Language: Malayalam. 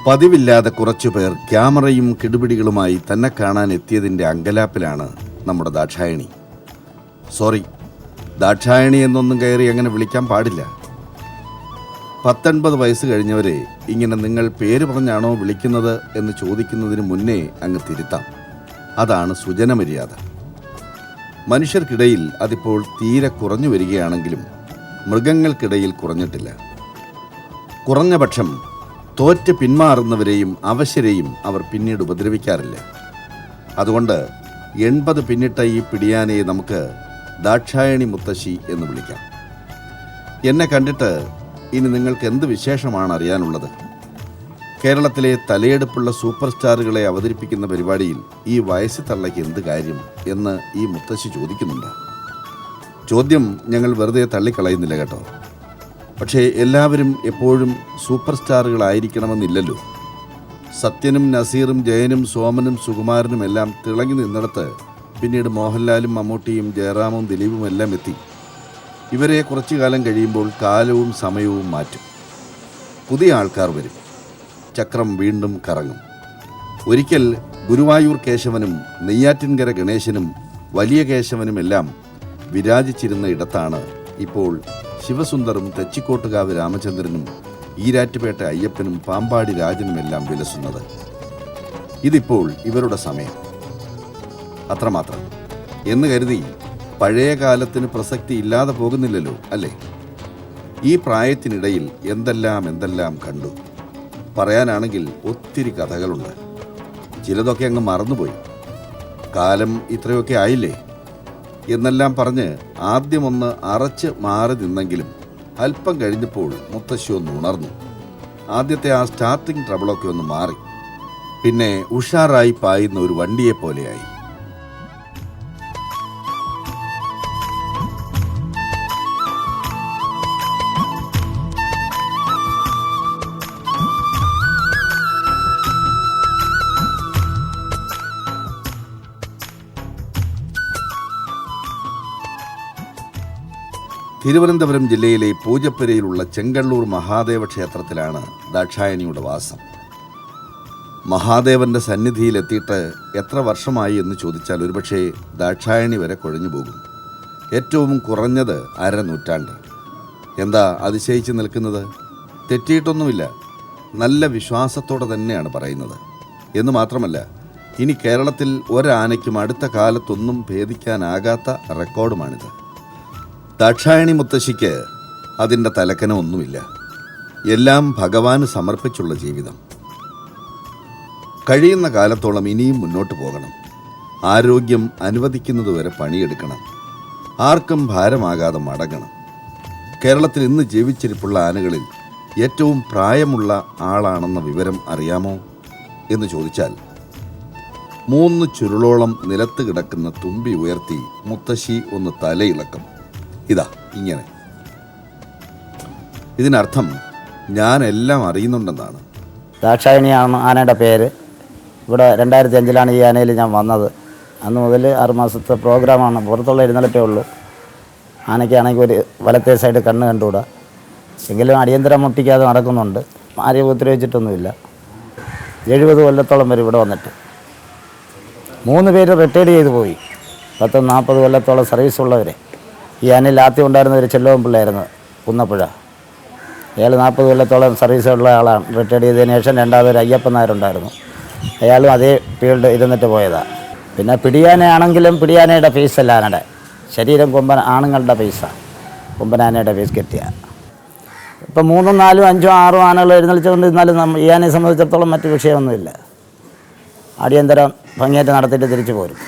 പതിവില്ലാതെ കുറച്ചുപേർ ക്യാമറയും കിടുപിടികളുമായി തന്നെ കാണാൻ എത്തിയതിൻ്റെ അങ്കലാപ്പിലാണ് നമ്മുടെ ദാക്ഷായണി. സോറി, ദാക്ഷായണി എന്നൊന്നും കയറി അങ്ങനെ വിളിക്കാൻ പാടില്ല. 19 വയസ്സ് കഴിഞ്ഞവരെ ഇങ്ങനെ നിങ്ങൾ പേര് പറഞ്ഞാണോ വിളിക്കുന്നത് എന്ന് ചോദിക്കുന്നതിന് മുന്നേ അങ്ങ് തിരുത്താം. അതാണ് സുജനമര്യാദ. മനുഷ്യർക്കിടയിൽ അതിപ്പോൾ തീരെ കുറഞ്ഞു വരികയാണെങ്കിലും മൃഗങ്ങൾക്കിടയിൽ കുറഞ്ഞിട്ടില്ല. കുറഞ്ഞ പക്ഷം തോറ്റ് പിന്മാറുന്നവരെയും അവശരെയും അവർ പിന്നീട് ഉപദ്രവിക്കാറില്ല. അതുകൊണ്ട് 80 പിന്നിട്ട ഈ പിടിയാനയെ നമുക്ക് ദാക്ഷായണി മുത്തശ്ശി എന്ന് വിളിക്കാം. എന്നെ കണ്ടിട്ട് ഇനി നിങ്ങൾക്ക് എന്ത് വിശേഷമാണ് അറിയാനുള്ളത്? കേരളത്തിലെ തലയെടുപ്പുള്ള സൂപ്പർ സ്റ്റാറുകളെ അവതരിപ്പിക്കുന്ന പരിപാടിയിൽ ഈ വയസ്സ് തള്ളയ്ക്ക് എന്ത് കാര്യം എന്ന് ഈ മുത്തശ്ശി ചോദിക്കുന്നുണ്ട്. ചോദ്യം ഞങ്ങൾ വെറുതെ തള്ളിക്കളയുന്നില്ല കേട്ടോ. പക്ഷേ എല്ലാവരും എപ്പോഴും സൂപ്പർ സ്റ്റാറുകളായിരിക്കണമെന്നില്ലല്ലോ. സത്യനും നസീറും ജയനും സോമനും സുകുമാരനും എല്ലാം തിളങ്ങി നിന്നിടത്ത് പിന്നീട് മോഹൻലാലും മമ്മൂട്ടിയും ജയറാമും ദിലീപും എല്ലാം എത്തി. ഇവരെ കുറച്ചു കാലം കഴിയുമ്പോൾ കാലവും സമയവും മാറ്റും. പുതിയ ആൾക്കാർ വരും. ചക്രം വീണ്ടും കറങ്ങും. ഒരിക്കൽ ഗുരുവായൂർ കേശവനും നെയ്യാറ്റിൻകര ഗണേശനും വലിയ കേശവനുമെല്ലാം വിരാജിച്ചിരുന്ന ഇടത്താണ് ഇപ്പോൾ ശിവസുന്ദറും തെച്ചിക്കോട്ടുകാവ് രാമചന്ദ്രനും ഈരാറ്റുപേട്ട അയ്യപ്പനും പാമ്പാടി രാജനുമെല്ലാം വിലസുന്നത്. ഇതിപ്പോൾ ഇവരുടെ സമയം. അത്രമാത്രം എന്ന് കരുതി പഴയ കാലത്തിന് പ്രസക്തി ഇല്ലാതെ പോകുന്നില്ലല്ലോ, അല്ലേ? ഈ പ്രായത്തിനിടയിൽ എന്തെല്ലാം കണ്ടു. പറയാനാണെങ്കിൽ ഒത്തിരി കഥകളുണ്ട്. ചിലതൊക്കെ അങ്ങ് മറന്നുപോയി. കാലം ഇത്രയൊക്കെ ആയില്ലേ എന്നെല്ലാം പറഞ്ഞ് ആദ്യമൊന്ന് അറച്ച് മാറി നിന്നെങ്കിലും അല്പം കഴിഞ്ഞപ്പോൾ മുത്തശ്ശി ഒന്ന് ഉണർന്നു. ആദ്യത്തെ ആ സ്റ്റാർട്ടിംഗ് ട്രബിളൊക്കെ ഒന്ന് മാറി. പിന്നെ ഉഷാറായി പായുന്ന ഒരു വണ്ടിയെ പോലെയായി. തിരുവനന്തപുരം ജില്ലയിലെ പൂജപ്പുരയിലുള്ള ചെങ്കള്ളൂർ മഹാദേവ ക്ഷേത്രത്തിലാണ് ദാക്ഷായണിയുടെ വാസം. മഹാദേവന്റെ സന്നിധിയിലെത്തിയിട്ട് എത്ര വർഷമായി എന്ന് ചോദിച്ചാൽ ഒരുപക്ഷെ ദാക്ഷായണി വരെ കുഴഞ്ഞു പോകും. ഏറ്റവും കുറഞ്ഞത് 1/2 നൂറ്റാണ്ട്. എന്താ അതിശയിച്ച് നിൽക്കുന്നത്? തെറ്റിയിട്ടൊന്നുമില്ല. നല്ല വിശ്വാസത്തോടെ തന്നെയാണ് പറയുന്നത്. എന്ന് മാത്രമല്ല, ഇനി കേരളത്തിൽ ഒരാനയ്ക്കും അടുത്ത കാലത്തൊന്നും ഭേദിക്കാനാകാത്ത റെക്കോർഡുമാണിത്. ദാക്ഷായണി മുത്തശ്ശിക്ക് അതിൻ്റെ തലക്കനമൊന്നുമില്ല. എല്ലാം ഭഗവാന് സമർപ്പിച്ചുള്ള ജീവിതം. കഴിയുന്ന കാലത്തോളം ഇനിയും മുന്നോട്ട് പോകണം. ആരോഗ്യം അനുവദിക്കുന്നതുവരെ പണിയെടുക്കണം. ആർക്കും ഭാരമാകാതെ മടങ്ങണം. കേരളത്തിൽ ഇന്ന് ജീവിച്ചിരിപ്പുള്ള ആനകളിൽ ഏറ്റവും പ്രായമുള്ള ആളാണെന്ന വിവരം അറിയാമോ എന്ന് ചോദിച്ചാൽ 3 ചുരുളോളം നിലത്ത് കിടക്കുന്ന തുമ്പി ഉയർത്തി മുത്തശ്ശി ഒന്ന് തലയിളക്കും. ഇതാ ഇങ്ങനെ. ഇതിനർത്ഥം ഞാൻ എല്ലാം അറിയുന്നുണ്ടെന്നാണ്. ദാക്ഷായണിയാണ് ആനയുടെ പേര്. ഇവിടെ 2005 ഈ ആനയിൽ ഞാൻ വന്നത്. അന്ന് മുതൽ 6 മാസത്തെ പ്രോഗ്രാമാണ്. പുറത്തുള്ള എഴുന്നള്ളിപ്പേ ഉള്ളൂ. ആനയ്ക്കാണെങ്കിൽ ഒരു വലത്തെ സൈഡ് കണ്ണ് കണ്ടുകൂടാ. എങ്കിലും അടിയന്തരം മുട്ടിക്കാതെ നടക്കുന്നുണ്ട്. ആരെയും ഉപദ്രവിച്ചിട്ടൊന്നുമില്ല. 70 കൊല്ലത്തോളം വരും ഇവിടെ വന്നിട്ട്. 3 പേര് റിട്ടയർഡ് ചെയ്ത് പോയി. 40 കൊല്ലത്തോളം സർവീസുള്ളവരെ. ഈ ആനയിൽ ആദ്യം ഉണ്ടായിരുന്ന ഒരു ചെല്ലവൻ പിള്ളയായിരുന്നു കുന്നപ്പുഴ. അയാൾ 40 കൊല്ലത്തോളം സർവീസുള്ള ആളാണ്. റിട്ടയർഡ് ചെയ്തതിന് ശേഷം രണ്ടാമതൊരു അയ്യപ്പൻ നായരുണ്ടായിരുന്നു. അയാളും അതേ ഫീൽഡ് ഇരുന്നിട്ട് പോയതാണ്. പിന്നെ പിടിയാനയാണെങ്കിലും പിടിയാനയുടെ ഫേസല്ല ആനയുടെ ശരീരം. കൊമ്പൻ ആണുങ്ങളുടെ ഫേസാണ്. കൊമ്പനാനയുടെ ഫേസ് കെട്ടിയ. ഇപ്പം 3, 4, 5, 6 ആനകൾ എഴുന്നള്ളിച്ചുകൊണ്ടിരുന്നാലും ഈ ആനയെ സംബന്ധിച്ചിടത്തോളം മറ്റു വിഷയമൊന്നുമില്ല. അടിയന്തരം ഭംഗിയായിട്ട് നടത്തിയിട്ട് തിരിച്ചു പോരും.